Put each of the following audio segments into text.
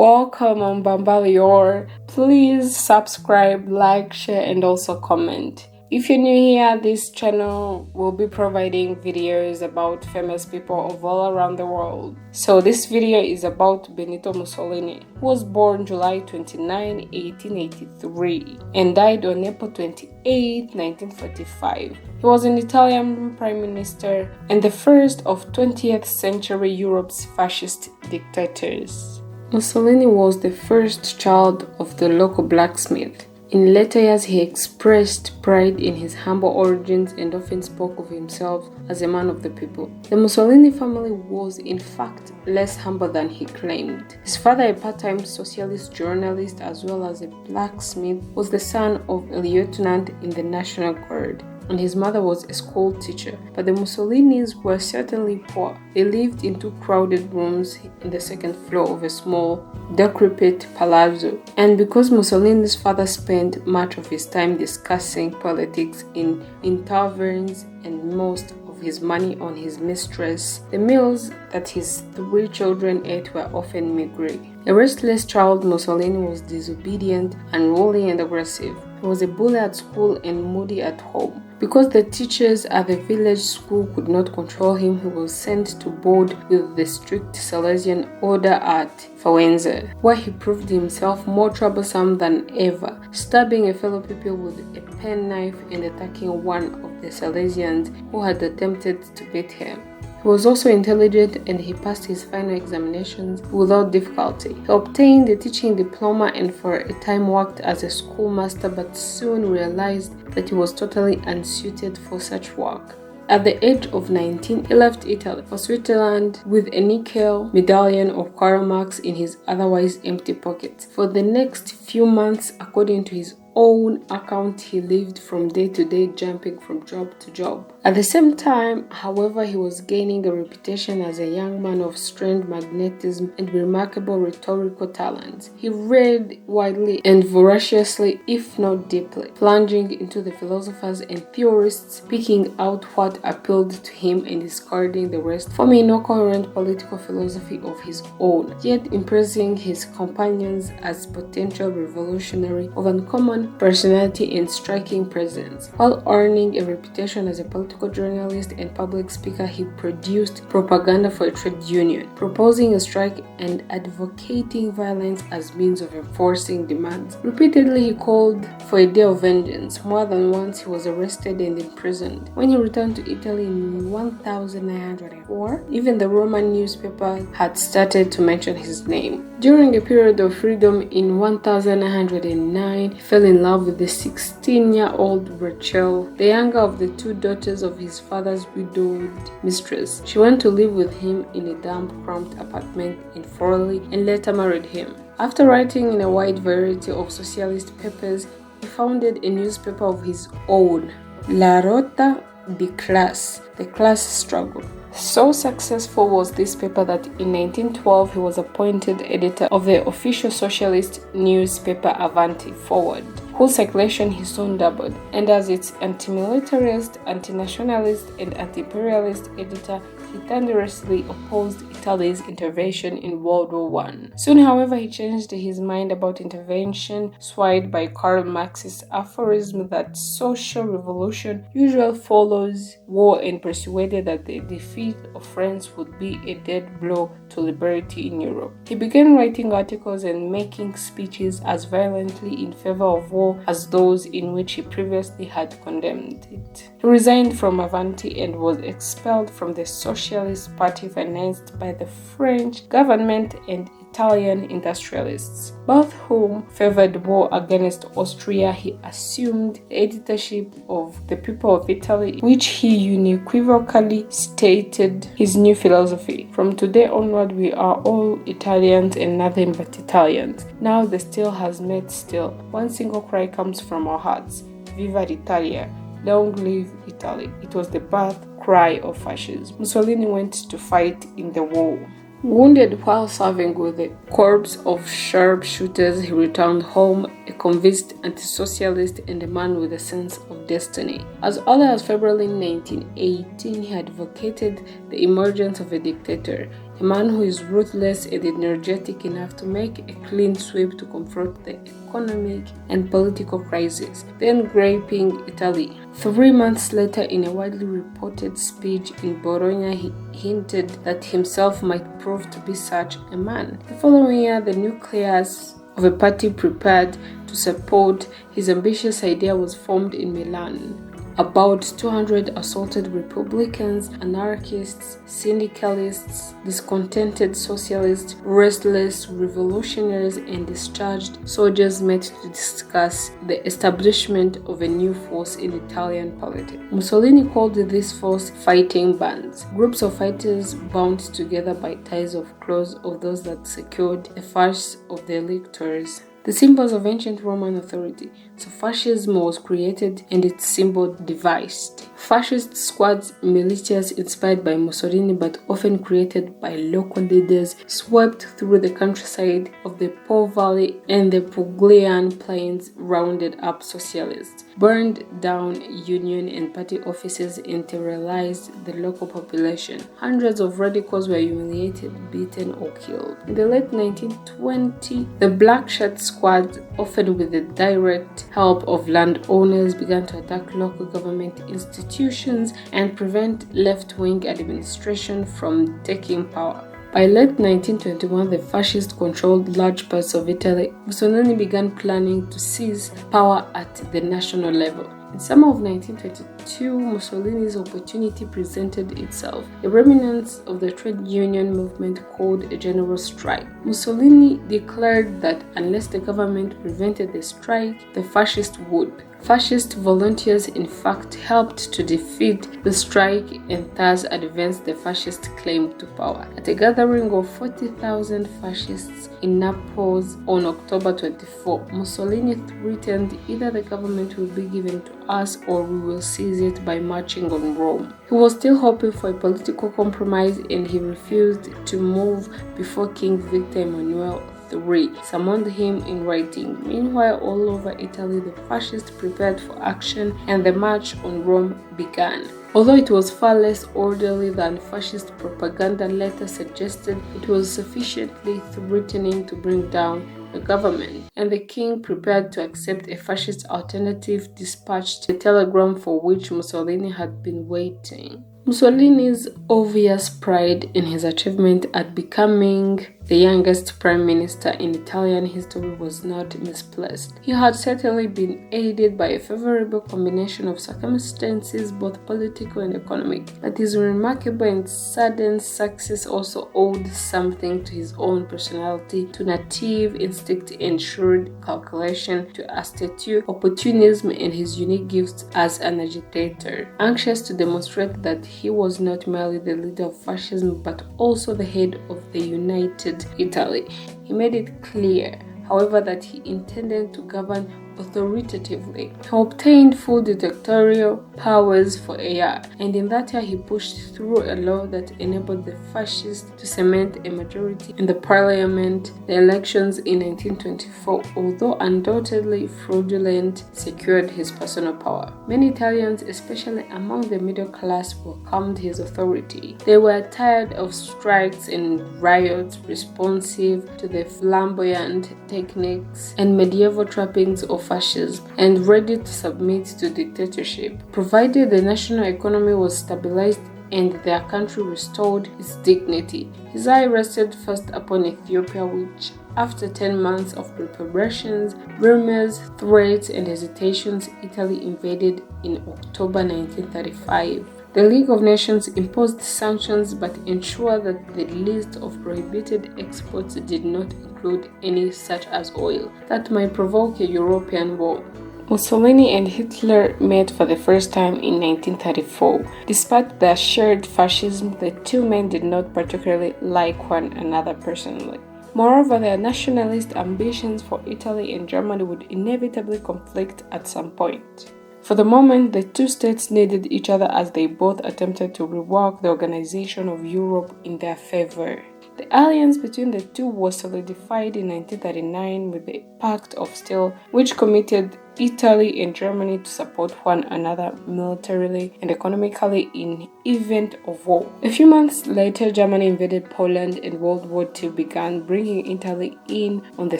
Welcome on Bambalior. Please subscribe, like, share, and also comment. If you're new here, this channel will be providing videos about famous people of all around the world. So this video is about Benito Mussolini, who was born July 29, 1883 and died on April 28, 1945. He was an Italian prime minister and the first of 20th century Europe's fascist dictators. Mussolini was the first child of the local blacksmith. In later years, he expressed pride in his humble origins and often spoke of himself as a man of the people. The Mussolini family was, in fact, less humble than he claimed. His father, a part-time socialist journalist as well as a blacksmith, was the son of a lieutenant in the National Guard, and his mother was a school teacher. But the Mussolinis were certainly poor. They lived in two crowded rooms in the second floor of a small, decrepit palazzo. And because Mussolini's father spent much of his time discussing politics in taverns and most of his money on his mistress, the meals that his three children ate were often meagre. A restless child, Mussolini was disobedient, unruly, and aggressive. He was a bully at school and moody at home. Because the teachers at the village school could not control him, he was sent to board with the strict Salesian order at Faenza, where he proved himself more troublesome than ever, stabbing a fellow pupil with a penknife and attacking one of the Salesians who had attempted to beat him. He was also intelligent and he passed his final examinations without difficulty. He obtained a teaching diploma and for a time worked as a schoolmaster, but soon realized that he was totally unsuited for such work. At the age of 19, he left Italy for Switzerland with a nickel medallion of Karl Marx in his otherwise empty pocket. For the next few months, according to his own account, he lived from day to day, jumping from job to job. At the same time, however, he was gaining a reputation as a young man of strange magnetism and remarkable rhetorical talents. He read widely and voraciously, if not deeply, plunging into the philosophers and theorists, picking out what appealed to him and discarding the rest, forming no coherent political philosophy of his own, yet impressing his companions as potential revolutionary of uncommon personality and striking presence. While earning a reputation as a political journalist and public speaker, he produced propaganda for a trade union, proposing a strike and advocating violence as means of enforcing demands. Repeatedly, he called for a day of vengeance. More than once, he was arrested and imprisoned. When he returned to Italy in 1904, even the Roman newspaper had started to mention his name. During a period of freedom in 1909, he fell in love with the 16-year-old Rachel, the younger of the two daughters of his father's widowed mistress. She went to live with him in a damp, cramped apartment in Forlì and later married him. After writing in a wide variety of socialist papers, he founded a newspaper of his own, La Lotta di Classe, the class struggle. So successful was this paper that in 1912 he was appointed editor of the official socialist newspaper Avanti Forward, whose circulation he soon doubled, and as its anti-militarist, anti-nationalist, and anti-imperialist editor, he thunderously opposed Italy's intervention in World War I. Soon, however, he changed his mind about intervention, swayed by Karl Marx's aphorism that social revolution usually follows war, and persuaded that the defeat of France would be a dead blow to liberty in Europe. He began writing articles and making speeches as violently in favor of war as those in which he previously had condemned it. He resigned from Avanti and was expelled from the Socialist Party financed by the French government and Italian industrialists, both whom favored war against Austria. He assumed the editorship of the People of Italy, which he unequivocally stated his new philosophy: from today onward we are all Italians and nothing but Italians. Now the steel has met steel. One single cry comes from our hearts: Viva l'Italia! Long live Italy! It was the birth cry of fascism. Mussolini went to fight in the war. Wounded while serving with the corps of sharpshooters, he returned home, a convinced anti-socialist and a man with a sense of destiny. As early as February 1918, he advocated the emergence of a dictator, a man who is ruthless and energetic enough to make a clean sweep to confront the economic and political crisis, then gripping Italy. 3 months later, in a widely reported speech in Bologna, he hinted that himself might prove to be such a man. The following year, the nucleus of a party prepared to support his ambitious idea was formed in Milan. About 200 assaulted Republicans, anarchists, syndicalists, discontented socialists, restless revolutionaries, and discharged soldiers met to discuss the establishment of a new force in Italian politics. Mussolini called this force fighting bands, groups of fighters bound together by ties of clothes of those that secured the fasces of the electors. The symbols of ancient Roman authority. So fascism was created and its symbol devised. Fascist squads, militias inspired by Mussolini but often created by local leaders, swept through the countryside of the Po Valley and the Puglian plains, rounded up socialists, burned down union and party offices, and terrorized the local population. Hundreds of radicals were humiliated, beaten, or killed. In the late 1920s, the Black Shirt Squad, often with the direct help of landowners, began to attack local government institutions and prevent left-wing administration from taking power. By late 1921, the fascists controlled large parts of Italy. Mussolini began planning to seize power at the national level. In summer of 1922, Mussolini's opportunity presented itself, a remnant of the trade union movement called a general strike. Mussolini declared that unless the government prevented the strike, the fascists would. Fascist volunteers, in fact, helped to defeat the strike and thus advance the fascist claim to power. At a gathering of 40,000 fascists in Naples on October 24, Mussolini threatened either the government will be given to us or we will seize it by marching on Rome. He was still hoping for a political compromise and he refused to move before King Victor Emmanuel III summoned him in writing. Meanwhile, all over Italy, the fascists prepared for action and the march on Rome began. Although it was far less orderly than fascist propaganda later suggested, it was sufficiently threatening to bring down the government, and the king, prepared to accept a fascist alternative, dispatched a telegram for which Mussolini had been waiting. Mussolini's obvious pride in his achievement at becoming the youngest prime minister in Italian history was not misplaced. He had certainly been aided by a favorable combination of circumstances, both political and economic, but his remarkable and sudden success also owed something to his own personality, to native instinct and shrewd calculation, to astute opportunism and his unique gifts as an agitator. Anxious to demonstrate that he was not merely the leader of fascism but also the head of the united Italy, he made it clear, however, that he intended to govern authoritatively. He obtained full dictatorial powers for a year, and in that year he pushed through a law that enabled the fascists to cement a majority in the parliament. The elections in 1924, although undoubtedly fraudulent, secured his personal power. Many Italians, especially among the middle class, welcomed his authority. They were tired of strikes and riots, responsive to the flamboyant techniques and medieval trappings of fascism, and ready to submit to dictatorship, provided the national economy was stabilized and their country restored its dignity. His eye rested first upon Ethiopia, which, after 10 months of preparations, rumors, threats, and hesitations, Italy invaded in October 1935. The League of Nations imposed sanctions but ensured that the list of prohibited exports did not include any such as oil that might provoke a European war. Mussolini and Hitler met for the first time in 1934. Despite their shared fascism, the two men did not particularly like one another personally. Moreover, their nationalist ambitions for Italy and Germany would inevitably conflict at some point. For the moment, the two states needed each other as they both attempted to rework the organization of Europe in their favor. The alliance between the two was solidified in 1939 with the Pact of Steel, which committed Italy and Germany to support one another militarily and economically in event of war. A few months later, Germany invaded Poland and World War II began, bringing Italy in on the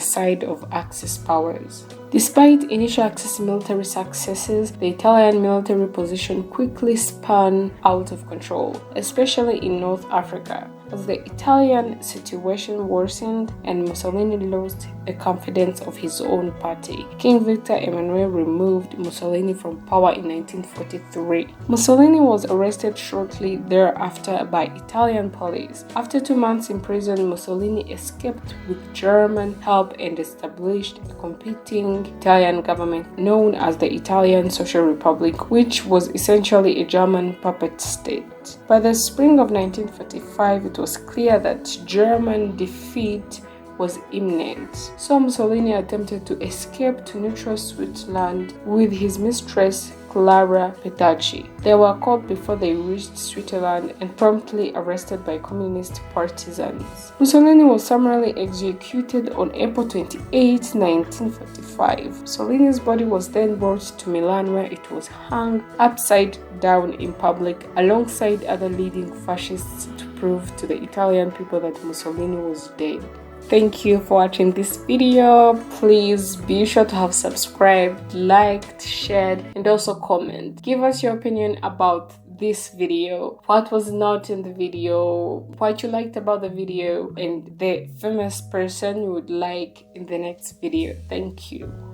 side of Axis powers. Despite initial Axis military successes, the Italian military position quickly spun out of control, especially in North Africa. As the Italian situation worsened and Mussolini lost the confidence of his own party, King Victor Emmanuel removed Mussolini from power in 1943. Mussolini was arrested shortly thereafter by Italian police. After 2 months in prison, Mussolini escaped with German help and established a competing Italian government known as the Italian Social Republic, which was essentially a German puppet state. By the spring of 1945, it was clear that German defeat was imminent. So Mussolini attempted to escape to neutral Switzerland with his mistress Clara Petacci. They were caught before they reached Switzerland and promptly arrested by communist partisans. Mussolini was summarily executed on April 28, 1945. Mussolini's body was then brought to Milan, where it was hung upside down in public alongside other leading fascists to prove to the Italian people that Mussolini was dead. Thank you for watching this video. Please be sure to have subscribed, liked, shared, and also comment. Give us your opinion about this video, what was not in the video, what you liked about the video, and the famous person you would like in the next video. Thank you.